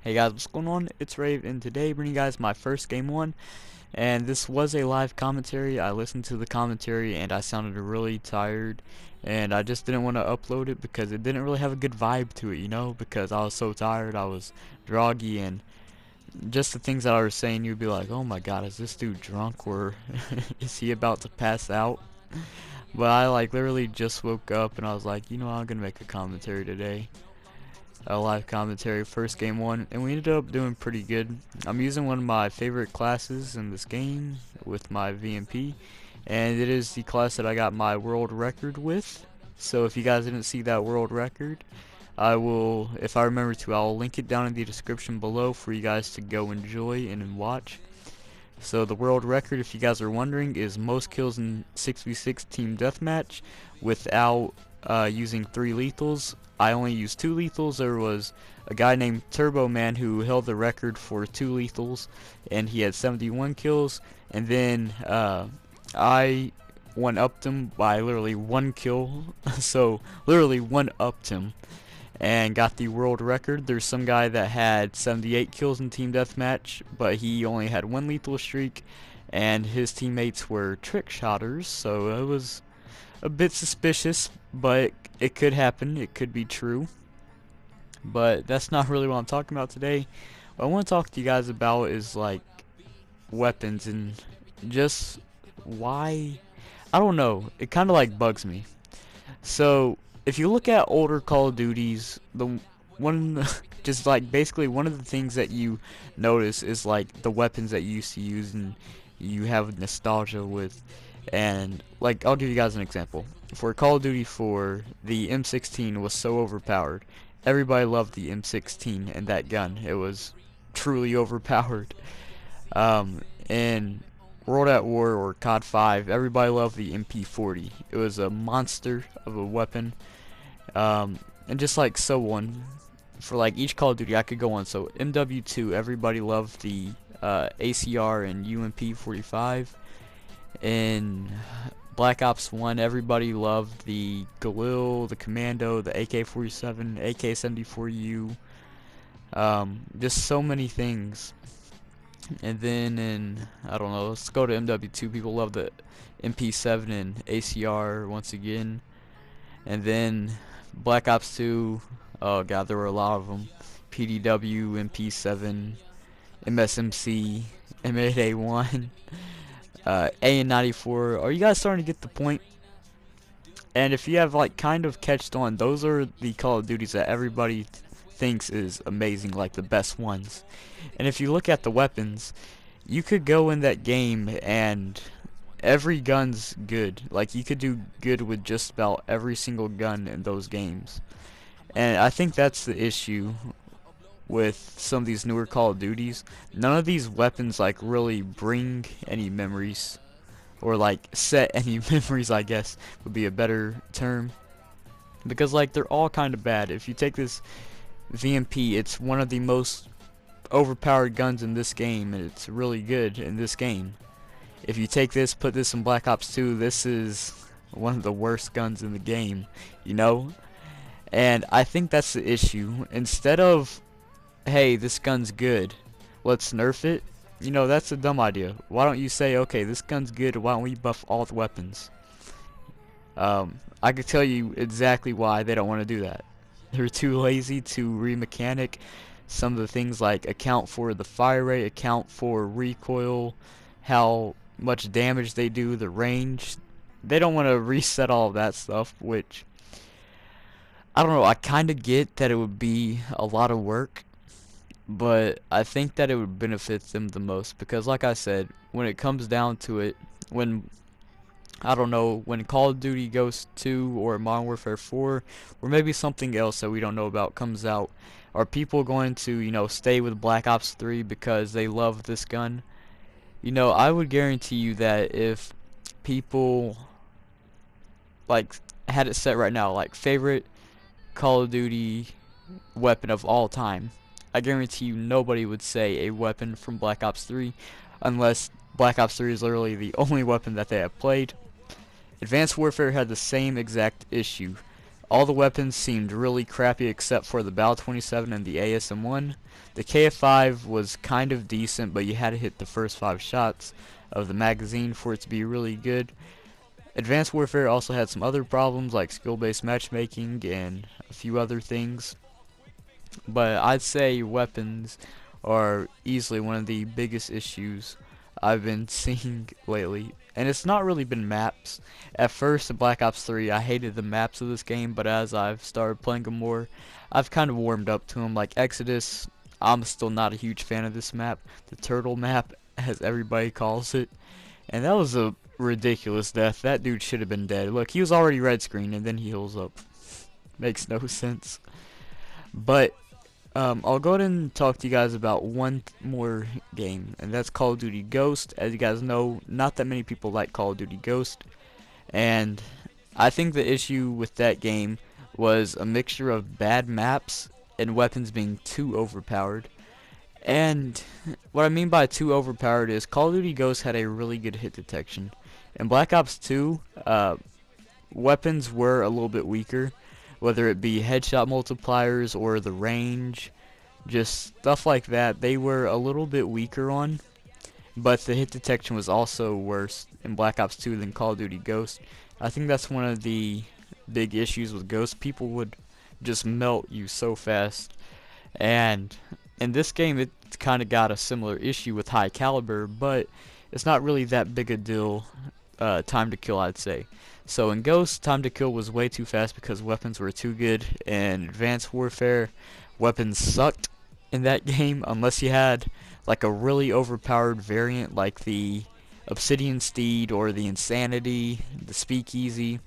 Hey guys, what's going on? It's Rave, and today bringing you guys my first game one, and this was a live commentary. I listened to the commentary and I sounded really tired, and I just didn't want to upload it because it didn't really have a good vibe to it, because I was so tired, I was groggy, and just the things that I was saying, you'd be like, oh my god, is this dude drunk, or is he about to pass out? But I like literally just woke up and I was like, I'm gonna make a commentary today, a live commentary, first game one, and we ended up doing pretty good. I'm using one of my favorite classes in this game with my VMP, and it is the class that I got my world record with. So if you guys didn't see that world record, I will, if I remember to, I'll link it down in the description below for you guys to go enjoy and watch. So the world record, if you guys are wondering, is most kills in 6v6 team deathmatch without using 3 lethals. I only used 2 lethals. There was a guy named Turbo Man who held the record for 2 lethals, and he had 71 kills. And then I one-upped him by literally 1 kill. So literally one-upped him and got the world record. There's some guy that had 78 kills in team deathmatch, but he only had 1 lethal streak, and his teammates were trick shotters, so it was a bit suspicious, but it could happen, it could be true. But that's not really what I'm talking about today. What I want to talk to you guys about is like weapons and just why, I don't know, it kind of like bugs me. So if you look at older Call of Duties, the one just like basically one of the things that you notice is like the weapons that you used to use and you have nostalgia with. And like I'll give you guys an example. For Call of Duty 4, the M16 was so overpowered. Everybody loved the M16 and that gun. It was truly overpowered. In World at War or COD 5, everybody loved the MP40. It was a monster of a weapon. And just like so on, for like each Call of Duty I could go on. So MW2, everybody loved the ACR and UMP 45. In Black Ops 1, everybody loved the Galil, the Commando, the AK-47, AK-74U, just so many things. And then in, I don't know, let's go to MW2, people love the MP7 and ACR once again. And then Black Ops 2, oh god, there were a lot of them. PDW, MP7, MSMC, M8A1, AN94. Are you guys starting to get the point? And if you have like kind of catched on, those are the Call of Duties that everybody thinks is amazing, like the best ones. And if you look at the weapons, you could go in that game and every gun's good. Like you could do good with just about every single gun in those games. And I think that's the issue with some of these newer Call of Duties. None of these weapons like really bring any memories, or like set any memories, I guess would be a better term, because like they're all kind of bad. If you take this VMP, it's one of the most overpowered guns in this game, and it's really good in this game. If you take this, put this in Black Ops 2, this is one of the worst guns in the game, And I think that's the issue. Instead of, hey, this gun's good, let's nerf it, that's a dumb idea. Why don't you say, okay, this gun's good, why don't we buff all the weapons? I could tell you exactly why they don't want to do that. They're too lazy to remechanic some of the things, like account for the fire rate, account for recoil, how much damage they do, the range. They don't want to reset all of that stuff, which I don't know, I kind of get that it would be a lot of work, but I think that it would benefit them the most, because like I said, when it comes down to it, when I don't know, when Call of Duty Ghost 2 or Modern Warfare 4 or maybe something else that we don't know about comes out, are people going to, stay with Black Ops 3 because they love this gun? I would guarantee you that if people like had it set right now, like favorite Call of Duty weapon of all time, I guarantee you nobody would say a weapon from Black Ops 3 unless Black Ops 3 is literally the only weapon that they have played. Advanced Warfare had the same exact issue. All the weapons seemed really crappy except for the Bal 27 and the ASM-1. The KF-5 was kind of decent, but you had to hit the first 5 shots of the magazine for it to be really good. Advanced Warfare also had some other problems like skill-based matchmaking and a few other things. But I'd say weapons are easily one of the biggest issues I've been seeing lately. And it's not really been maps. At first in Black Ops 3 I hated the maps of this game, but as I've started playing them more, I've kind of warmed up to them. Like Exodus, I'm still not a huge fan of this map. The turtle map, as everybody calls it. And that was a ridiculous death. That dude should have been dead. Look, he was already red screen and then he heals up. Makes no sense. But I'll go ahead and talk to you guys about one more game, and that's Call of Duty Ghost. As you guys know, not that many people like Call of Duty Ghost, and I think the issue with that game was a mixture of bad maps and weapons being too overpowered. And what I mean by too overpowered is Call of Duty Ghost had a really good hit detection. In Black Ops 2, weapons were a little bit weaker, whether it be headshot multipliers or the range, just stuff like that. They were a little bit weaker on, but the hit detection was also worse in Black Ops 2 than Call of Duty Ghost. I think that's one of the big issues with Ghost. People would just melt you so fast, and in this game it kind of got a similar issue with high caliber, but it's not really that big a deal. Time to kill, I'd say. So in Ghost, time to kill was way too fast because weapons were too good. In Advanced Warfare, weapons sucked in that game unless you had like a really overpowered variant like the Obsidian Steed or the Insanity, the Speakeasy.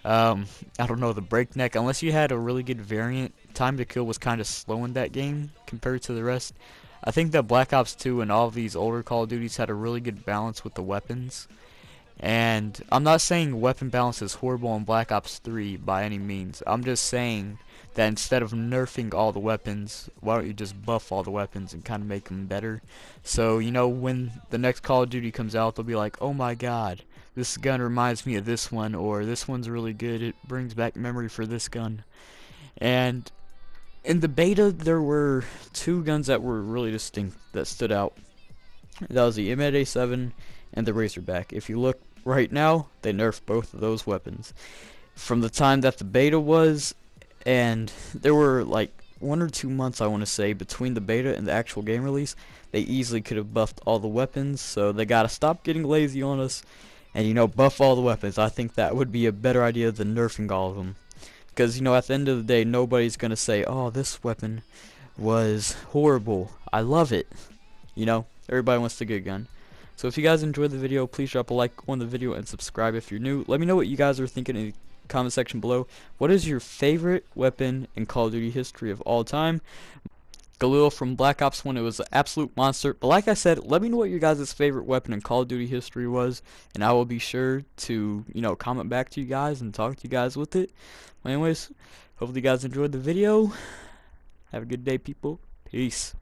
I don't know, the Breakneck. Unless you had a really good variant, time to kill was kind of slow in that game compared to the rest. I think that Black Ops 2 and all of these older Call of Duties had a really good balance with the weapons. And I'm not saying weapon balance is horrible in Black Ops 3 by any means. I'm just saying that instead of nerfing all the weapons, why don't you just buff all the weapons and kind of make them better? So, you know, when the next Call of Duty comes out, they'll be like, oh my god, this gun reminds me of this one, or this one's really good, it brings back memory for this gun. And in the beta, there were two guns that were really distinct that stood out. That was the M8A7 and the Razorback. If you look right now, they nerfed both of those weapons. From the time that the beta was, and there were like 1 or 2 months, I want to say, between the beta and the actual game release, they easily could have buffed all the weapons, so they gotta stop getting lazy on us and, you know, buff all the weapons. I think that would be a better idea than nerfing all of them. Because, you know, at the end of the day, nobody's gonna say, oh, this weapon was horrible, I love it. You know, everybody wants the good gun. So if you guys enjoyed the video, please drop a like on the video and subscribe if you're new. Let me know what you guys are thinking in the comment section below. What is your favorite weapon in Call of Duty history of all time? Galil from Black Ops 1, it was an absolute monster. But like I said, let me know what your guys' favorite weapon in Call of Duty history was, and I will be sure to, you know, comment back to you guys and talk to you guys with it. Well, anyways, hopefully you guys enjoyed the video. Have a good day, people. Peace.